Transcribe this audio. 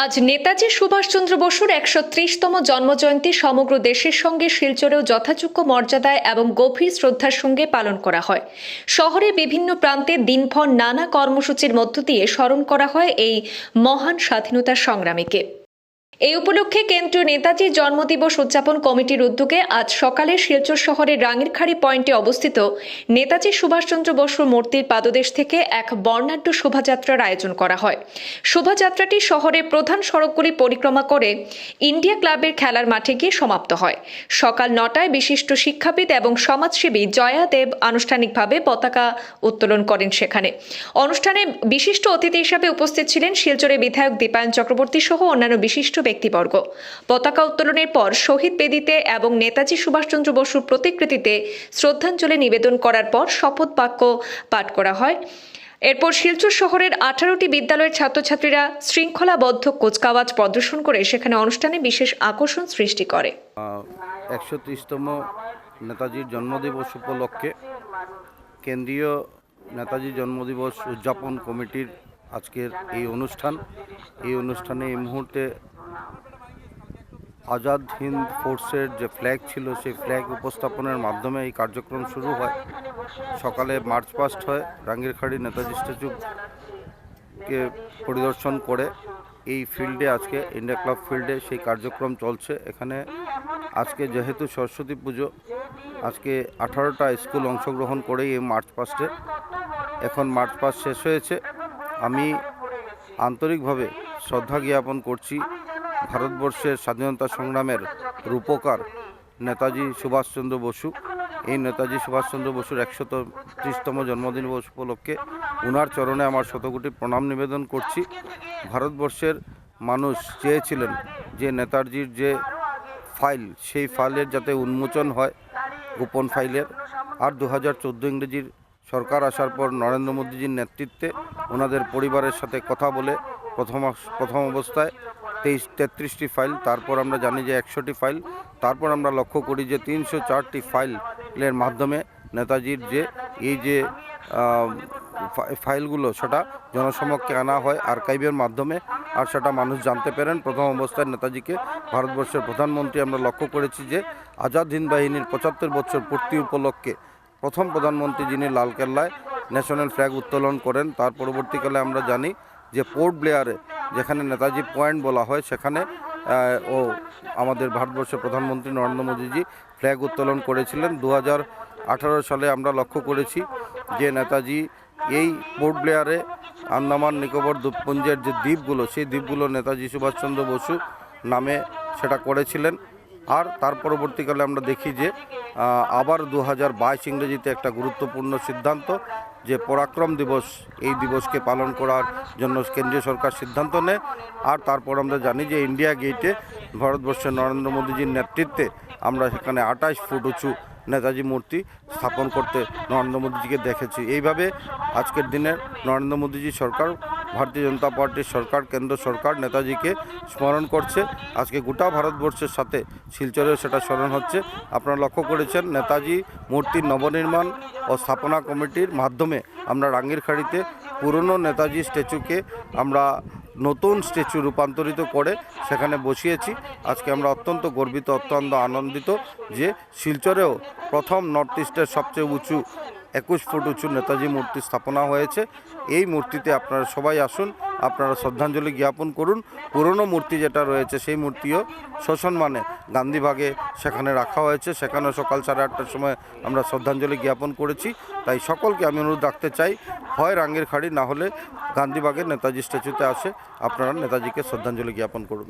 আজ নেতাজি সুভাষচন্দ্র বসুর ১৩০তম জন্মজয়ন্তী সমগ্র দেশের সঙ্গে শিলচরেও যথাযোগ্য মর্যাদায় এবং গভীর শ্রদ্ধার সঙ্গে পালন করা হয়। শহরের বিভিন্ন প্রান্তে দিনভর নানা কর্মসূচির মধ্য দিয়ে স্মরণ করা হয় এই মহান স্বাধীনতা সংগ্রামীকে। এই উপলক্ষে কেন্দ্রীয় নেতাজি জন্মদিবস উদযাপন কমিটির উদ্যোগে আজ সকালে শিলচর শহরের রাঙ্গিরখাড়ি পয়েন্টে অবস্থিত নেতাজি সুভাষচন্দ্র বসুর মূর্তির পাদদেশ থেকে এক বর্ণাঢ্য শোভাযাত্রার আয়োজন করা হয়। শোভাযাত্রাটি শহরের প্রধান সড়কগুলি পরিক্রমা করে ইন্ডিয়া ক্লাবের খেলার মাঠে গিয়ে সমাপ্ত হয়। সকাল ৯টায় বিশিষ্ট শিক্ষাবিদ এবং সমাজসেবী জয়া দেব আনুষ্ঠানিকভাবে পতাকা উত্তোলন করেন। সেখানে অনুষ্ঠানে বিশিষ্ট অতিথি হিসাবে উপস্থিত ছিলেন শিলচরের বিধায়ক দীপায়ন চক্রবর্তী সহ অন্যান্য বিশিষ্ট ব্যক্তিবর্গ। পতাকা উত্তোলনের পর শহীদ বেদিতে এবং নেতাজি সুভাষচন্দ্র বসুর প্রতিকৃতিতে শ্রদ্ধাঞ্জলি নিবেদন করার পর শপথ বাক্য পাঠ করা হয়। এরপর শিলচর শহরের 18টি বিদ্যালয়ের ছাত্রছাত্রীরা শৃঙ্খলাবদ্ধ কুচকাওয়াজ প্রদর্শন করে সেখানে অনুষ্ঠানে বিশেষ আকর্ষণ সৃষ্টি করে। ১৩০তম নেতাজির জন্মদিবস উপলক্ষে কেন্দ্রীয় নেতাজি জন্মদিবস উদযাপন কমিটির আজকের এই অনুষ্ঠানে এই মুহূর্তে আজাদ হিন্দ ফোর্সের যে ফ্ল্যাগ ছিল সেই ফ্ল্যাগ উপস্থাপনের মাধ্যমে এই কার্যক্রম শুরু হয়। সকালে মার্চ পাস্ট হয়, রাঙ্গিরখাড়ি নেতাজি স্ট্যাচুকে পরিদর্শন করে এই ফিল্ডে আজকে ইন্ডিয়া ক্লাব ফিল্ডে সেই কার্যক্রম চলছে। এখানে আজকে যেহেতু সরস্বতী পুজো, আজকে 18টা স্কুল অংশগ্রহণ করেই এই মার্চ পাস্টে। এখন মার্চ পাস্ট শেষ হয়েছে। আমি আন্তরিকভাবে শ্রদ্ধা জ্ঞাপন করছি ভারতবর্ষের স্বাধীনতা সংগ্রামের রূপকার নেতাজি সুভাষচন্দ্র বসু। এই নেতাজি সুভাষচন্দ্র বসুর ১৩০তম জন্মদিবস উপলক্ষে ওনার চরণে আমার শতকোটি প্রণাম নিবেদন করছি। ভারতবর্ষের মানুষ চেয়েছিলেন যে নেতাজির যে ফাইল, সেই ফাইলের যাতে উন্মোচন হয়, গোপন ফাইলের। আর 2014 ইংরেজির সরকার আসার পর নরেন্দ্র মোদীজির নেতৃত্বে ওনাদের পরিবারের সাথে কথা বলে প্রথম অবস্থায় 33টি ফাইল, তারপর আমরা জানি যে 100টি ফাইল, তারপর আমরা লক্ষ্য করি যে 304টি ফাইলের মাধ্যমে নেতাজির যে এই যে ফাইলগুলো সেটা জনসমক্ষে আনা হয় আর্কাইভের মাধ্যমে, আর সেটা মানুষ জানতে পারেন। প্রথম অবস্থায় নেতাজিকে ভারতবর্ষের প্রধানমন্ত্রী আমরা লক্ষ্য করেছি যে আজাদ হিন্দ বাহিনীর 75 বছর পূর্তি উপলক্ষে প্রথম প্রধানমন্ত্রী যিনি লালকেল্লায় ন্যাশনাল ফ্ল্যাগ উত্তোলন করেন। তার পরবর্তীকালে আমরা জানি যে পোর্ট ব্লেয়ারে, যেখানে নেতাজি পয়েন্ট বলা হয়, সেখানে আমাদের ভারতবর্ষের প্রধানমন্ত্রী নরেন্দ্র মোদীজি ফ্ল্যাগ উত্তোলন করেছিলেন। 2018 সালে আমরা লক্ষ্য করেছি যে নেতাজি এই পোর্ট ব্লেয়ারে আন্দামান নিকোবর দ্বীপপুঞ্জের যে দ্বীপগুলো, সেই দ্বীপগুলো নেতাজি সুভাষচন্দ্র বসু নামে সেটা করেছিলেন। আর তার পরবর্তীকালে আমরা দেখি যে আবার 2022 ইংরেজিতে একটা গুরুত্বপূর্ণ সিদ্ধান্ত যে পরাক্রম দিবস, এই দিবসকে পালন করার জন্য কেন্দ্রীয় সরকার সিদ্ধান্ত নেয়। আর তারপর আমরা জানি যে ইন্ডিয়া গেটে ভারতবর্ষের নরেন্দ্র মোদীজির নেতৃত্বে আমরা সেখানে 28 ফুট উঁচু নেতাজি মূর্তি স্থাপন করতে নরেন্দ্র মোদীজিকে দেখেছি। এইভাবে আজকের দিনে নরেন্দ্র মোদীজি সরকার, ভারতীয় জনতা পার্টির সরকার, কেন্দ্র সরকার নেতাজিকে স্মরণ করছে। আজকে গোটা ভারতবর্ষের সাথে শিলচরেও সেটা স্মরণ হচ্ছে। আপনারা লক্ষ্য করেছেন নেতাজি মূর্তির নবনির্মাণ ও স্থাপনা কমিটির মাধ্যমে আমরা রাঙ্গিরখাড়িতে পুরনো নেতাজি স্ট্যাচুকে আমরা নতুন স্ট্যাচু রূপান্তরিত করে সেখানে বসিয়েছি। আজকে আমরা অত্যন্ত গর্বিত, অত্যন্ত আনন্দিত যে শিলচরেও প্রথম নর্থ ইস্টের সবচেয়ে উঁচু 21 ফুট উঁচু নেতাজি মূর্তি স্থাপনা হয়েছে। এই মূর্তিতে আপনারা সবাই আসুন, আপনারা শ্রদ্ধাঞ্জলি জ্ঞাপন করুন। পুরনো মূর্তি যেটা রয়েছে সেই মূর্তিও সসম্মানে গান্ধীবাগে সেখানে রাখা হয়েছে। সেখানেও সকাল 8:30টার সময় আমরা শ্রদ্ধাঞ্জলি জ্ঞাপন করেছি। তাই সকলকে আমি অনুরোধ রাখতে চাই, হয় রাঙ্গিরখাড়ি না হলে গান্ধীবাগে নেতাজি স্ট্যাচুতে আসে আপনারা নেতাজিকে শ্রদ্ধাঞ্জলি জ্ঞাপন করুন।